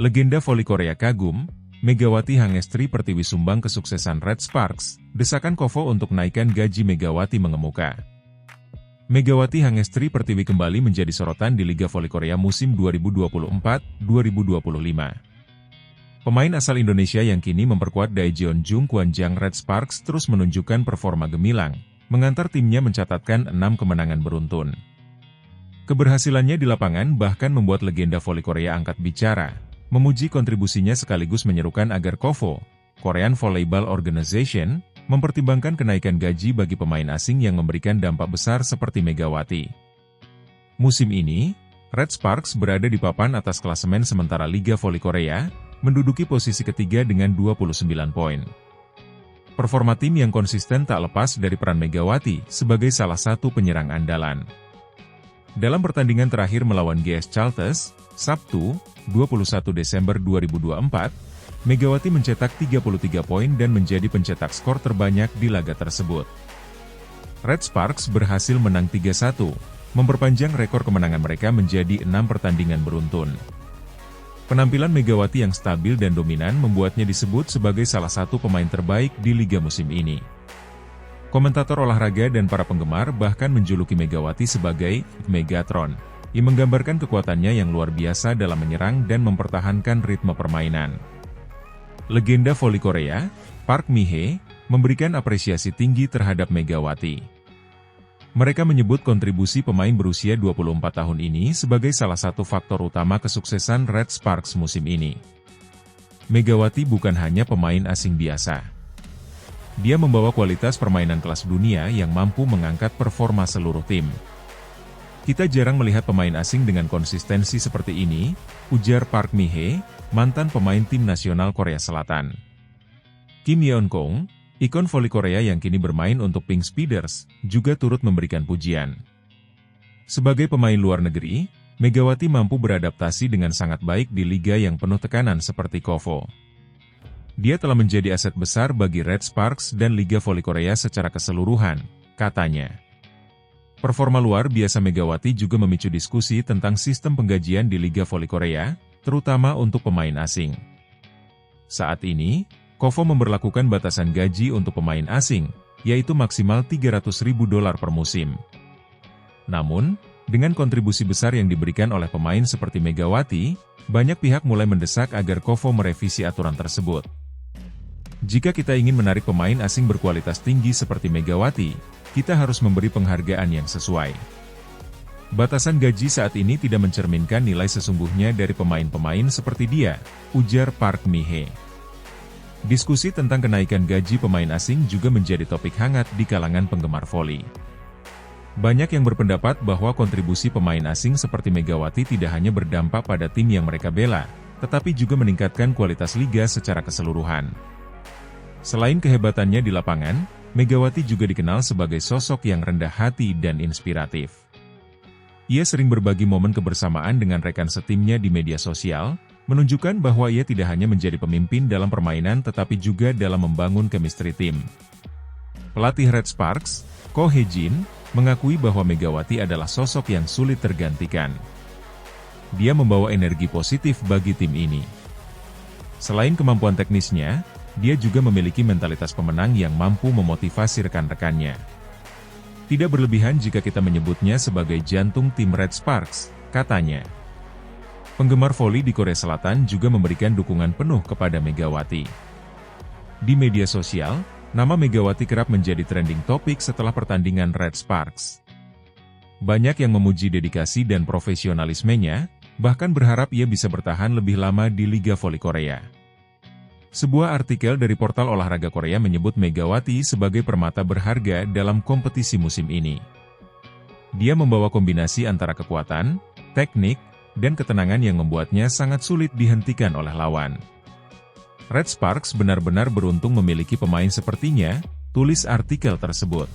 Legenda voli Korea kagum, Megawati Hangestri Pertiwi sumbang kesuksesan Red Sparks, desakan Kovo untuk naikkan gaji Megawati mengemuka. Megawati Hangestri Pertiwi kembali menjadi sorotan di Liga Voli Korea musim 2024-2025. Pemain asal Indonesia yang kini memperkuat Daejeon Jung Kwanjang Red Sparks terus menunjukkan performa gemilang, mengantar timnya mencatatkan 6 kemenangan beruntun. Keberhasilannya di lapangan bahkan membuat legenda voli Korea angkat bicara, memuji kontribusinya sekaligus menyerukan agar Kovo, Korean Volleyball Organization, mempertimbangkan kenaikan gaji bagi pemain asing yang memberikan dampak besar seperti Megawati. Musim ini, Red Sparks berada di papan atas klasemen sementara Liga Voli Korea, menduduki posisi ketiga dengan 29 poin. Performa tim yang konsisten tak lepas dari peran Megawati sebagai salah satu penyerang andalan. Dalam pertandingan terakhir melawan GS Chalters, Sabtu, 21 Desember 2024, Megawati mencetak 33 poin dan menjadi pencetak skor terbanyak di laga tersebut. Red Sparks berhasil menang 3-1, memperpanjang rekor kemenangan mereka menjadi 6 pertandingan beruntun. Penampilan Megawati yang stabil dan dominan membuatnya disebut sebagai salah satu pemain terbaik di liga musim ini. Komentator olahraga dan para penggemar bahkan menjuluki Megawati sebagai Megatron, yang menggambarkan kekuatannya yang luar biasa dalam menyerang dan mempertahankan ritme permainan. Legenda voli Korea, Park Mi-hee, memberikan apresiasi tinggi terhadap Megawati. Mereka menyebut kontribusi pemain berusia 24 tahun ini sebagai salah satu faktor utama kesuksesan Red Sparks musim ini. Megawati bukan hanya pemain asing biasa. Dia membawa kualitas permainan kelas dunia yang mampu mengangkat performa seluruh tim. Kita jarang melihat pemain asing dengan konsistensi seperti ini, ujar Park Mi-hee, mantan pemain tim nasional Korea Selatan. Kim Yeon-kong, ikon voli Korea yang kini bermain untuk Pink Speeders, juga turut memberikan pujian. Sebagai pemain luar negeri, Megawati mampu beradaptasi dengan sangat baik di liga yang penuh tekanan seperti Kovo. Dia telah menjadi aset besar bagi Red Sparks dan Liga Voli Korea secara keseluruhan, katanya. Performa luar biasa Megawati juga memicu diskusi tentang sistem penggajian di Liga Voli Korea, terutama untuk pemain asing. Saat ini, Kovo memberlakukan batasan gaji untuk pemain asing, yaitu maksimal $300.000 per musim. Namun, dengan kontribusi besar yang diberikan oleh pemain seperti Megawati, banyak pihak mulai mendesak agar Kovo merevisi aturan tersebut. Jika kita ingin menarik pemain asing berkualitas tinggi seperti Megawati, kita harus memberi penghargaan yang sesuai. Batasan gaji saat ini tidak mencerminkan nilai sesungguhnya dari pemain-pemain seperti dia, ujar Park Mi-hee. Diskusi tentang kenaikan gaji pemain asing juga menjadi topik hangat di kalangan penggemar voli. Banyak yang berpendapat bahwa kontribusi pemain asing seperti Megawati tidak hanya berdampak pada tim yang mereka bela, tetapi juga meningkatkan kualitas liga secara keseluruhan. Selain kehebatannya di lapangan, Megawati juga dikenal sebagai sosok yang rendah hati dan inspiratif. Ia sering berbagi momen kebersamaan dengan rekan setimnya di media sosial, menunjukkan bahwa ia tidak hanya menjadi pemimpin dalam permainan tetapi juga dalam membangun chemistry tim. Pelatih Red Sparks, Ko Hye-jin, mengakui bahwa Megawati adalah sosok yang sulit tergantikan. Dia membawa energi positif bagi tim ini. Selain kemampuan teknisnya, dia juga memiliki mentalitas pemenang yang mampu memotivasi rekan-rekannya. Tidak berlebihan jika kita menyebutnya sebagai jantung tim Red Sparks, katanya. Penggemar voli di Korea Selatan juga memberikan dukungan penuh kepada Megawati. Di media sosial, nama Megawati kerap menjadi trending topik setelah pertandingan Red Sparks. Banyak yang memuji dedikasi dan profesionalismenya, bahkan berharap ia bisa bertahan lebih lama di Liga Voli Korea. Sebuah artikel dari portal olahraga Korea menyebut Megawati sebagai permata berharga dalam kompetisi musim ini. Dia membawa kombinasi antara kekuatan, teknik, dan ketenangan yang membuatnya sangat sulit dihentikan oleh lawan. Red Sparks benar-benar beruntung memiliki pemain sepertinya, tulis artikel tersebut.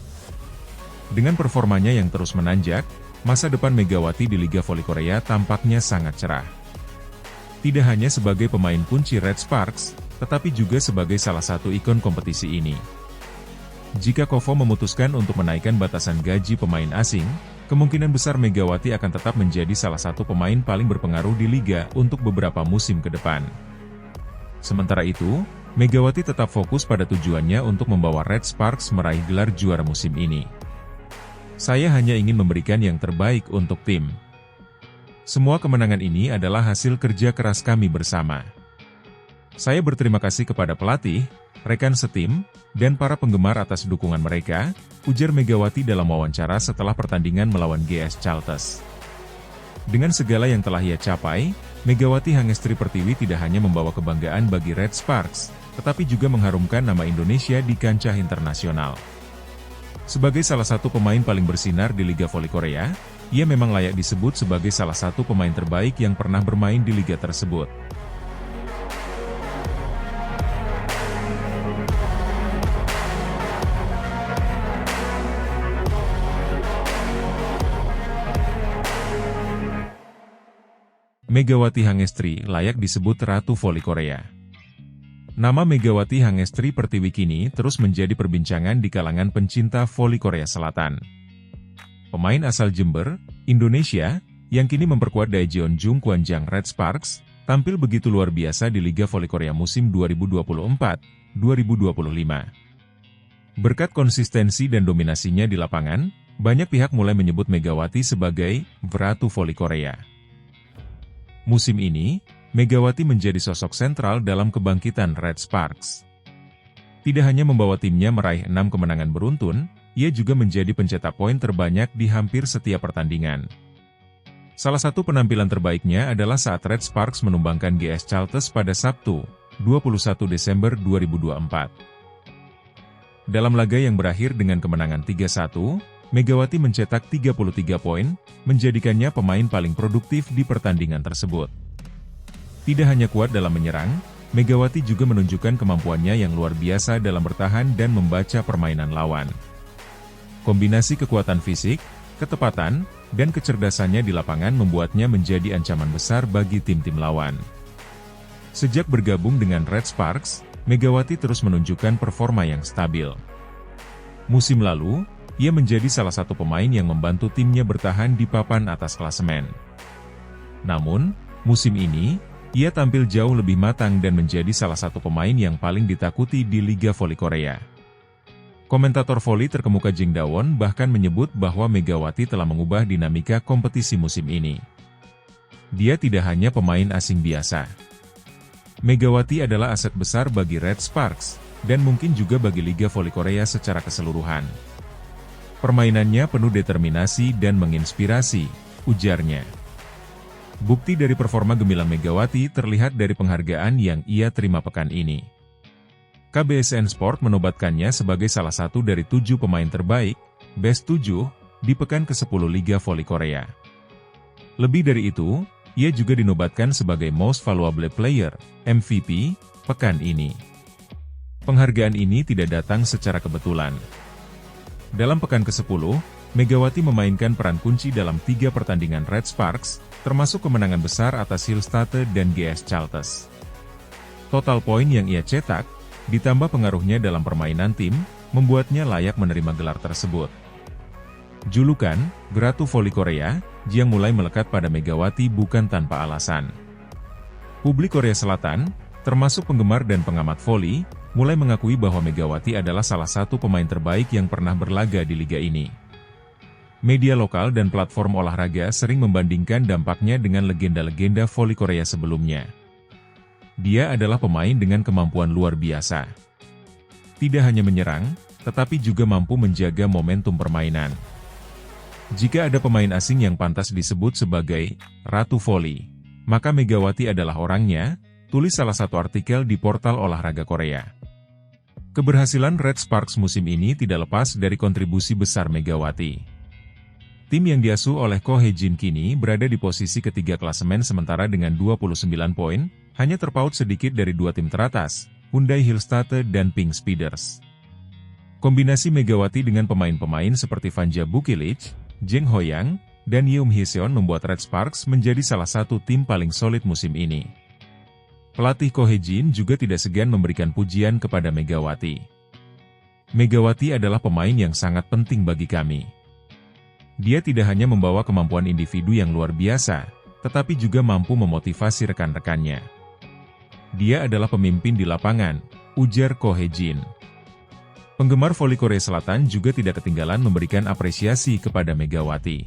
Dengan performanya yang terus menanjak, masa depan Megawati di Liga Voli Korea tampaknya sangat cerah. Tidak hanya sebagai pemain kunci Red Sparks, tetapi juga sebagai salah satu ikon kompetisi ini. Jika Kovo memutuskan untuk menaikkan batasan gaji pemain asing, kemungkinan besar Megawati akan tetap menjadi salah satu pemain paling berpengaruh di Liga untuk beberapa musim ke depan. Sementara itu, Megawati tetap fokus pada tujuannya untuk membawa Red Sparks meraih gelar juara musim ini. Saya hanya ingin memberikan yang terbaik untuk tim. Semua kemenangan ini adalah hasil kerja keras kami bersama. Saya berterima kasih kepada pelatih, rekan setim, dan para penggemar atas dukungan mereka, ujar Megawati dalam wawancara setelah pertandingan melawan GS Caltes. Dengan segala yang telah ia capai, Megawati Hangestri Pertiwi tidak hanya membawa kebanggaan bagi Red Sparks, tetapi juga mengharumkan nama Indonesia di kancah internasional. Sebagai salah satu pemain paling bersinar di Liga Voli Korea, ia memang layak disebut sebagai salah satu pemain terbaik yang pernah bermain di liga tersebut. Megawati Hangestri layak disebut Ratu Voli Korea. Nama Megawati Hangestri Pertiwi kini terus menjadi perbincangan di kalangan pencinta voli Korea Selatan. Pemain asal Jember, Indonesia, yang kini memperkuat Daejeon Jungkwanjang Red Sparks, tampil begitu luar biasa di Liga Voli Korea musim 2024-2025. Berkat konsistensi dan dominasinya di lapangan, banyak pihak mulai menyebut Megawati sebagai Ratu Voli Korea. Musim ini, Megawati menjadi sosok sentral dalam kebangkitan Red Sparks. Tidak hanya membawa timnya meraih 6 kemenangan beruntun, ia juga menjadi pencetak poin terbanyak di hampir setiap pertandingan. Salah satu penampilan terbaiknya adalah saat Red Sparks menumbangkan GS Caltes pada Sabtu, 21 Desember 2024. Dalam laga yang berakhir dengan kemenangan 3-1, Megawati mencetak 33 poin, menjadikannya pemain paling produktif di pertandingan tersebut. Tidak hanya kuat dalam menyerang, Megawati juga menunjukkan kemampuannya yang luar biasa dalam bertahan dan membaca permainan lawan. Kombinasi kekuatan fisik, ketepatan, dan kecerdasannya di lapangan membuatnya menjadi ancaman besar bagi tim-tim lawan. Sejak bergabung dengan Red Sparks, Megawati terus menunjukkan performa yang stabil. Musim lalu, ia menjadi salah satu pemain yang membantu timnya bertahan di papan atas klasemen. Namun, musim ini, ia tampil jauh lebih matang dan menjadi salah satu pemain yang paling ditakuti di Liga Voli Korea. Komentator voli terkemuka Jing Dawon bahkan menyebut bahwa Megawati telah mengubah dinamika kompetisi musim ini. Dia tidak hanya pemain asing biasa. Megawati adalah aset besar bagi Red Sparks, dan mungkin juga bagi Liga Voli Korea secara keseluruhan. Permainannya penuh determinasi dan menginspirasi, ujarnya. Bukti dari performa gemilang Megawati terlihat dari penghargaan yang ia terima pekan ini. KBSN Sport menobatkannya sebagai salah satu dari 7 pemain terbaik, Best 7, di pekan ke-10 Liga Voli Korea. Lebih dari itu, ia juga dinobatkan sebagai Most Valuable Player, MVP, pekan ini. Penghargaan ini tidak datang secara kebetulan. Dalam pekan ke-10, Megawati memainkan peran kunci dalam 3 pertandingan Red Sparks, termasuk kemenangan besar atas Hilstade dan GS Caltes. Total poin yang ia cetak, ditambah pengaruhnya dalam permainan tim, membuatnya layak menerima gelar tersebut. Julukan, Ratu Voli Korea, yang mulai melekat pada Megawati bukan tanpa alasan. Publik Korea Selatan, termasuk penggemar dan pengamat voli, mulai mengakui bahwa Megawati adalah salah satu pemain terbaik yang pernah berlaga di liga ini. Media lokal dan platform olahraga sering membandingkan dampaknya dengan legenda-legenda voli Korea sebelumnya. Dia adalah pemain dengan kemampuan luar biasa. Tidak hanya menyerang, tetapi juga mampu menjaga momentum permainan. Jika ada pemain asing yang pantas disebut sebagai Ratu Voli, maka Megawati adalah orangnya, tulis salah satu artikel di portal olahraga Korea. Keberhasilan Red Sparks musim ini tidak lepas dari kontribusi besar Megawati. Tim yang diasuh oleh Ko Hee-jin kini berada di posisi ketiga klasemen sementara dengan 29 poin, hanya terpaut sedikit dari 2 tim teratas, Hyundai Hilstade dan Pink Speeders. Kombinasi Megawati dengan pemain-pemain seperti Vanja Bukilic, Jeng Hoyang, dan Yeom Hee-seon membuat Red Sparks menjadi salah satu tim paling solid musim ini. Pelatih Ko Hee-jin juga tidak segan memberikan pujian kepada Megawati. Megawati adalah pemain yang sangat penting bagi kami. Dia tidak hanya membawa kemampuan individu yang luar biasa, tetapi juga mampu memotivasi rekan-rekannya. Dia adalah pemimpin di lapangan, ujar Ko Hye-jin. Penggemar voli Korea Selatan juga tidak ketinggalan memberikan apresiasi kepada Megawati.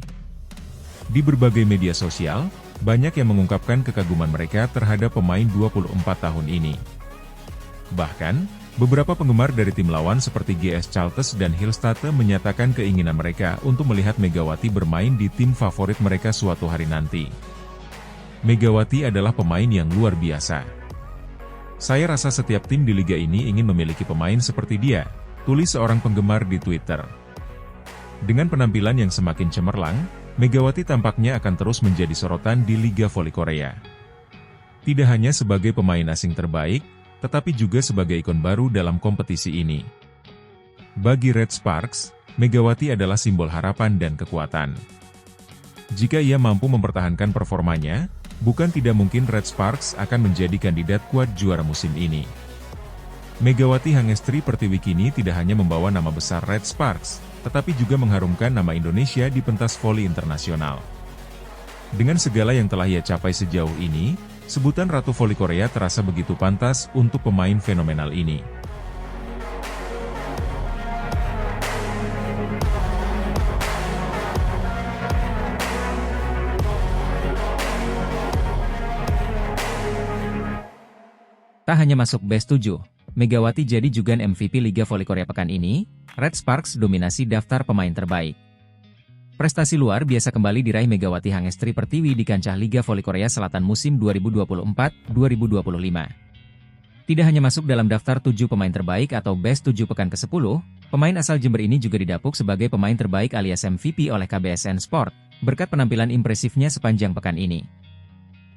Di berbagai media sosial, banyak yang mengungkapkan kekaguman mereka terhadap pemain 24 tahun ini. Bahkan, beberapa penggemar dari tim lawan seperti GS Charlton dan Hillstate menyatakan keinginan mereka untuk melihat Megawati bermain di tim favorit mereka suatu hari nanti. Megawati adalah pemain yang luar biasa. Saya rasa setiap tim di liga ini ingin memiliki pemain seperti dia, tulis seorang penggemar di Twitter. Dengan penampilan yang semakin cemerlang, Megawati tampaknya akan terus menjadi sorotan di Liga Voli Korea. Tidak hanya sebagai pemain asing terbaik, tetapi juga sebagai ikon baru dalam kompetisi ini. Bagi Red Sparks, Megawati adalah simbol harapan dan kekuatan. Jika ia mampu mempertahankan performanya, bukan tidak mungkin Red Sparks akan menjadi kandidat kuat juara musim ini. Megawati Hangestri Pertiwi kini tidak hanya membawa nama besar Red Sparks, tetapi juga mengharumkan nama Indonesia di pentas voli internasional. Dengan segala yang telah ia capai sejauh ini, sebutan Ratu Voli Korea terasa begitu pantas untuk pemain fenomenal ini. Tak hanya masuk Best 7, Megawati jadi juga MVP Liga Voli Korea pekan ini. Red Sparks dominasi daftar pemain terbaik. Prestasi luar biasa kembali diraih Megawati Hangestri Pertiwi di kancah Liga Voli Korea Selatan musim 2024-2025. Tidak hanya masuk dalam daftar 7 pemain terbaik atau Best 7 pekan ke-10, pemain asal Jember ini juga didapuk sebagai pemain terbaik alias MVP oleh KBSN Sport, berkat penampilan impresifnya sepanjang pekan ini.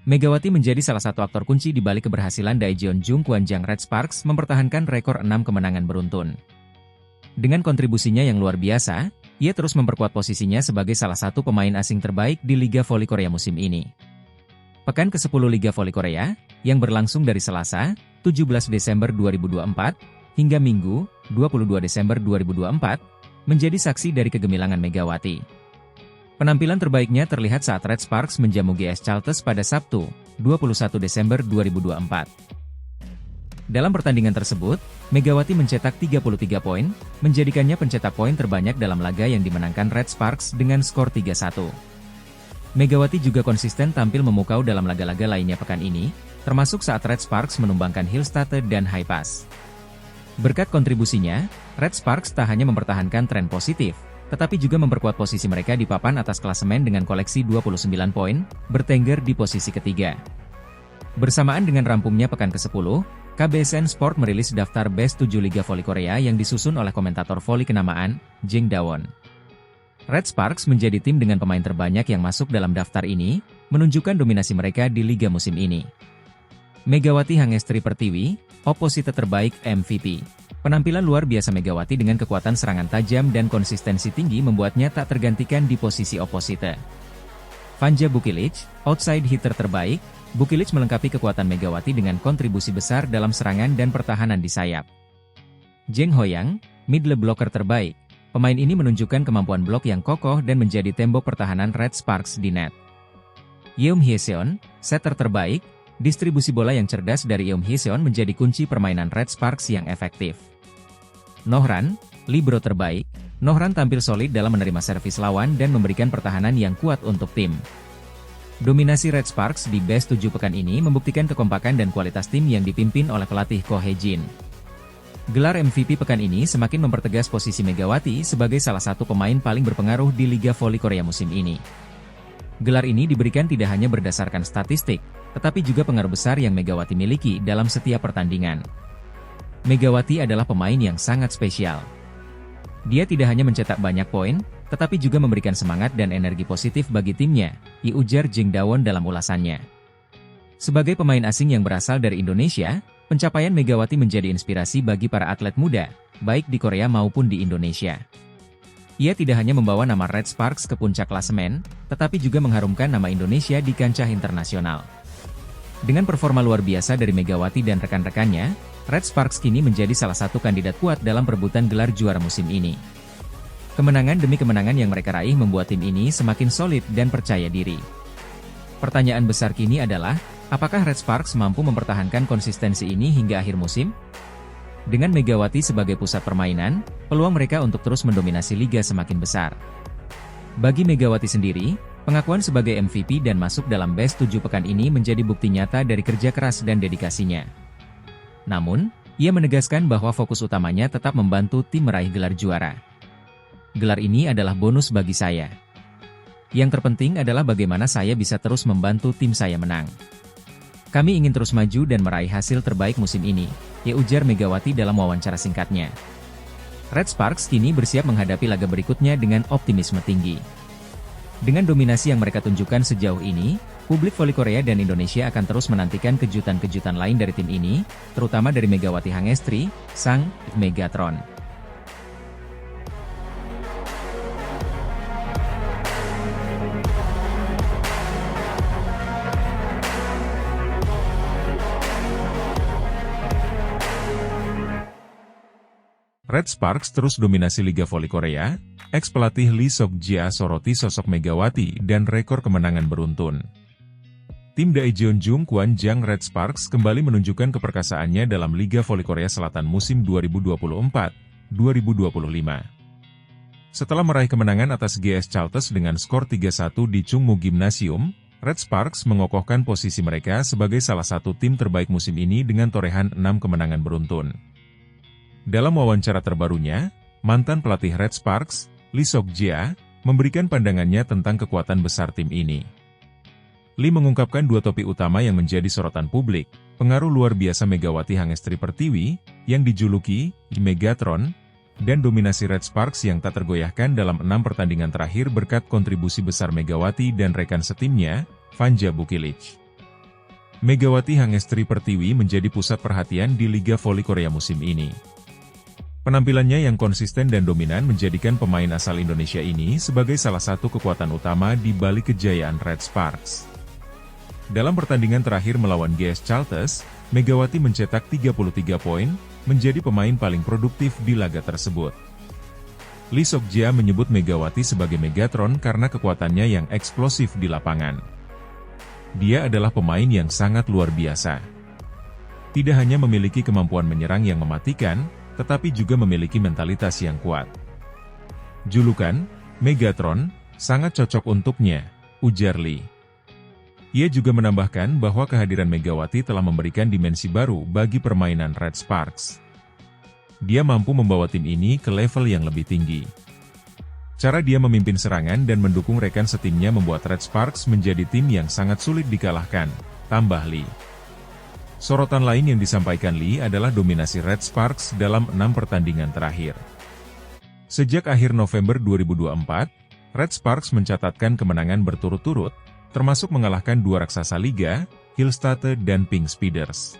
Megawati menjadi salah satu aktor kunci di balik keberhasilan Daejeon Jungkwanjang Red Sparks mempertahankan rekor 6 kemenangan beruntun. Dengan kontribusinya yang luar biasa, ia terus memperkuat posisinya sebagai salah satu pemain asing terbaik di Liga Voli Korea musim ini. Pekan ke-10 Liga Voli Korea, yang berlangsung dari Selasa, 17 Desember 2024, hingga Minggu, 22 Desember 2024, menjadi saksi dari kegemilangan Megawati. Penampilan terbaiknya terlihat saat Red Sparks menjamu GS Charlton pada Sabtu, 21 Desember 2024. Dalam pertandingan tersebut, Megawati mencetak 33 poin, menjadikannya pencetak poin terbanyak dalam laga yang dimenangkan Red Sparks dengan skor 3-1. Megawati juga konsisten tampil memukau dalam laga-laga lainnya pekan ini, termasuk saat Red Sparks menumbangkan Hillstate dan Highpass. Berkat kontribusinya, Red Sparks tak hanya mempertahankan tren positif, tetapi juga memperkuat posisi mereka di papan atas klasemen dengan koleksi 29 poin, bertengger di posisi ketiga. Bersamaan dengan rampungnya pekan ke-10, KBSN Sport merilis daftar Best 7 Liga Voli Korea yang disusun oleh komentator voli kenamaan, Jing Dawon. Red Sparks menjadi tim dengan pemain terbanyak yang masuk dalam daftar ini, menunjukkan dominasi mereka di liga musim ini. Megawati Hangestri Pertiwi, oposite terbaik MVP. Penampilan luar biasa Megawati dengan kekuatan serangan tajam dan konsistensi tinggi membuatnya tak tergantikan di posisi oposite. Vanja Bukilic, outside hitter terbaik. Bukilic melengkapi kekuatan Megawati dengan kontribusi besar dalam serangan dan pertahanan di sayap. Jeng Hoyang, middle blocker terbaik. Pemain ini menunjukkan kemampuan blok yang kokoh dan menjadi tembok pertahanan Red Sparks di net. Yeom Hyeseon, setter terbaik. Distribusi bola yang cerdas dari Yeom Hyeseon menjadi kunci permainan Red Sparks yang efektif. Nohran, libero terbaik. Nohran tampil solid dalam menerima servis lawan dan memberikan pertahanan yang kuat untuk tim. Dominasi Red Sparks di Best 7 pekan ini membuktikan kekompakan dan kualitas tim yang dipimpin oleh pelatih Ko Hye-jin. Gelar MVP pekan ini semakin mempertegas posisi Megawati sebagai salah satu pemain paling berpengaruh di Liga Voli Korea musim ini. Gelar ini diberikan tidak hanya berdasarkan statistik, tetapi juga pengaruh besar yang Megawati miliki dalam setiap pertandingan. Megawati adalah pemain yang sangat spesial. Dia tidak hanya mencetak banyak poin, tetapi juga memberikan semangat dan energi positif bagi timnya, ujar Jing Dawon dalam ulasannya. Sebagai pemain asing yang berasal dari Indonesia, pencapaian Megawati menjadi inspirasi bagi para atlet muda, baik di Korea maupun di Indonesia. Ia tidak hanya membawa nama Red Sparks ke puncak klasemen, tetapi juga mengharumkan nama Indonesia di kancah internasional. Dengan performa luar biasa dari Megawati dan rekan-rekannya, Red Sparks kini menjadi salah satu kandidat kuat dalam perebutan gelar juara musim ini. Kemenangan demi kemenangan yang mereka raih membuat tim ini semakin solid dan percaya diri. Pertanyaan besar kini adalah, apakah Red Sparks mampu mempertahankan konsistensi ini hingga akhir musim? Dengan Megawati sebagai pusat permainan, peluang mereka untuk terus mendominasi liga semakin besar. Bagi Megawati sendiri, pengakuan sebagai MVP dan masuk dalam Best 7 pekan ini menjadi bukti nyata dari kerja keras dan dedikasinya. Namun, ia menegaskan bahwa fokus utamanya tetap membantu tim meraih gelar juara. Gelar ini adalah bonus bagi saya. Yang terpenting adalah bagaimana saya bisa terus membantu tim saya menang. Kami ingin terus maju dan meraih hasil terbaik musim ini, ya ujar Megawati dalam wawancara singkatnya. Red Sparks kini bersiap menghadapi laga berikutnya dengan optimisme tinggi. Dengan dominasi yang mereka tunjukkan sejauh ini, publik voli Korea dan Indonesia akan terus menantikan kejutan-kejutan lain dari tim ini, terutama dari Megawati Hangestri, sang Megatron. Red Sparks terus dominasi Liga Voli Korea, ex-pelatih Lee Sok-ja soroti sosok Megawati dan rekor kemenangan beruntun. Tim Daejeon Jungkwanjang Red Sparks kembali menunjukkan keperkasaannya dalam Liga Voli Korea Selatan musim 2024-2025. Setelah meraih kemenangan atas GS Chalters dengan skor 3-1 di Chungmu Gymnasium, Red Sparks mengokohkan posisi mereka sebagai salah satu tim terbaik musim ini dengan torehan 6 kemenangan beruntun. Dalam wawancara terbarunya, mantan pelatih Red Sparks, Lee Sok-ja, memberikan pandangannya tentang kekuatan besar tim ini. Lee mengungkapkan dua topik utama yang menjadi sorotan publik, pengaruh luar biasa Megawati Hangestri Pertiwi, yang dijuluki Megatron, dan dominasi Red Sparks yang tak tergoyahkan dalam 6 pertandingan terakhir berkat kontribusi besar Megawati dan rekan setimnya, Vanja Bukilic. Megawati Hangestri Pertiwi menjadi pusat perhatian di Liga Voli Korea musim ini. Penampilannya yang konsisten dan dominan menjadikan pemain asal Indonesia ini sebagai salah satu kekuatan utama di balik kejayaan Red Sparks. Dalam pertandingan terakhir melawan GS Chalters, Megawati mencetak 33 poin, menjadi pemain paling produktif di laga tersebut. Lee Sok-ja menyebut Megawati sebagai Megatron karena kekuatannya yang eksplosif di lapangan. Dia adalah pemain yang sangat luar biasa. Tidak hanya memiliki kemampuan menyerang yang mematikan, tetapi juga memiliki mentalitas yang kuat. Julukan, Megatron, sangat cocok untuknya, ujar Lee. Ia juga menambahkan bahwa kehadiran Megawati telah memberikan dimensi baru bagi permainan Red Sparks. Dia mampu membawa tim ini ke level yang lebih tinggi. Cara dia memimpin serangan dan mendukung rekan setimnya membuat Red Sparks menjadi tim yang sangat sulit dikalahkan, tambah Lee. Sorotan lain yang disampaikan Lee adalah dominasi Red Sparks dalam 6 pertandingan terakhir. Sejak akhir November 2024, Red Sparks mencatatkan kemenangan berturut-turut, termasuk mengalahkan dua raksasa liga, Hillstatte dan Pink Speeders.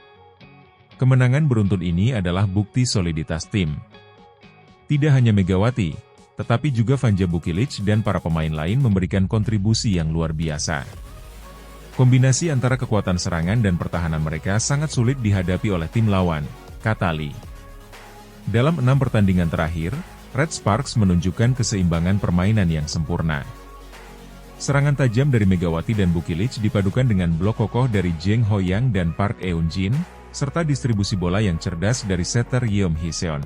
Kemenangan beruntun ini adalah bukti soliditas tim. Tidak hanya Megawati, tetapi juga Vanja Bukilic dan para pemain lain memberikan kontribusi yang luar biasa. Kombinasi antara kekuatan serangan dan pertahanan mereka sangat sulit dihadapi oleh tim lawan, kata Lee. Dalam 6 pertandingan terakhir, Red Sparks menunjukkan keseimbangan permainan yang sempurna. Serangan tajam dari Megawati dan Bukilic dipadukan dengan blok kokoh dari Jeng Hoyang dan Park Eun-jin, serta distribusi bola yang cerdas dari setter Yeom Hee-seon.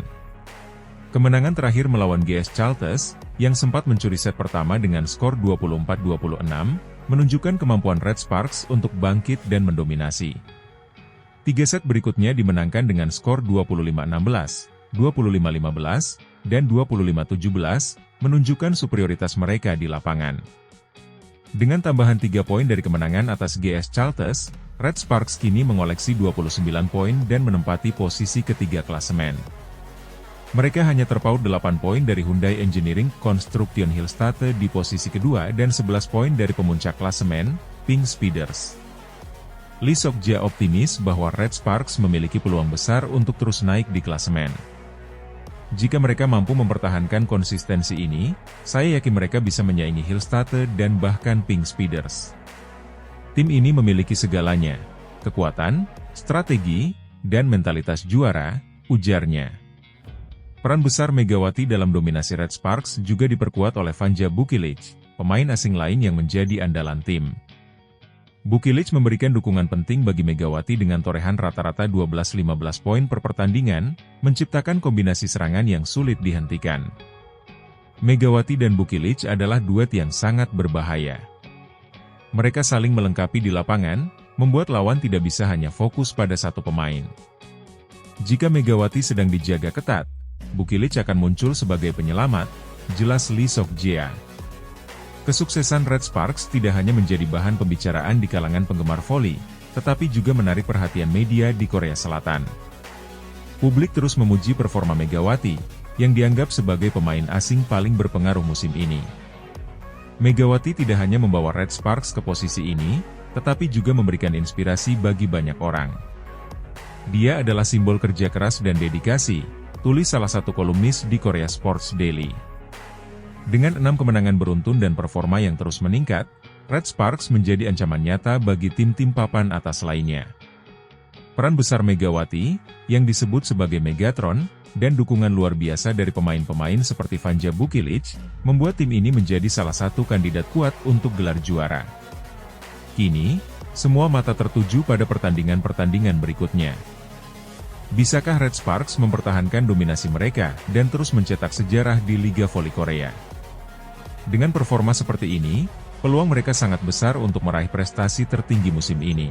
Kemenangan terakhir melawan GS Chalters, yang sempat mencuri set pertama dengan skor 24-26, menunjukkan kemampuan Red Sparks untuk bangkit dan mendominasi. 3 set berikutnya dimenangkan dengan skor 25-16, 25-15, dan 25-17, menunjukkan superioritas mereka di lapangan. Dengan tambahan 3 poin dari kemenangan atas GS Chalters, Red Sparks kini mengoleksi 29 poin dan menempati posisi ketiga klasemen. Mereka hanya terpaut 8 poin dari Hyundai Engineering Construction Hillstatte di posisi kedua dan 11 poin dari pemuncak klasemen, Pink Speeders. Lee Sok-ja optimis bahwa Red Sparks memiliki peluang besar untuk terus naik di klasemen. Jika mereka mampu mempertahankan konsistensi ini, saya yakin mereka bisa menyaingi Hillstatte dan bahkan Pink Speeders. Tim ini memiliki segalanya, kekuatan, strategi, dan mentalitas juara, ujarnya. Peran besar Megawati dalam dominasi Red Sparks juga diperkuat oleh Vanja Bukilic, pemain asing lain yang menjadi andalan tim. Bukilic memberikan dukungan penting bagi Megawati dengan torehan rata-rata 12-15 poin per pertandingan, menciptakan kombinasi serangan yang sulit dihentikan. Megawati dan Bukilic adalah duet yang sangat berbahaya. Mereka saling melengkapi di lapangan, membuat lawan tidak bisa hanya fokus pada satu pemain. Jika Megawati sedang dijaga ketat, Bukilic akan muncul sebagai penyelamat, jelas Lee Sok-jae. Kesuksesan Red Sparks tidak hanya menjadi bahan pembicaraan di kalangan penggemar voli, tetapi juga menarik perhatian media di Korea Selatan. Publik terus memuji performa Megawati, yang dianggap sebagai pemain asing paling berpengaruh musim ini. Megawati tidak hanya membawa Red Sparks ke posisi ini, tetapi juga memberikan inspirasi bagi banyak orang. Dia adalah simbol kerja keras dan dedikasi, tulis salah satu kolumnis di Korea Sports Daily. Dengan 6 kemenangan beruntun dan performa yang terus meningkat, Red Sparks menjadi ancaman nyata bagi tim-tim papan atas lainnya. Peran besar Megawati, yang disebut sebagai Megatron, dan dukungan luar biasa dari pemain-pemain seperti Vanja Bukilic, membuat tim ini menjadi salah satu kandidat kuat untuk gelar juara. Kini, semua mata tertuju pada pertandingan-pertandingan berikutnya. Bisakah Red Sparks mempertahankan dominasi mereka dan terus mencetak sejarah di Liga Voli Korea? Dengan performa seperti ini, peluang mereka sangat besar untuk meraih prestasi tertinggi musim ini.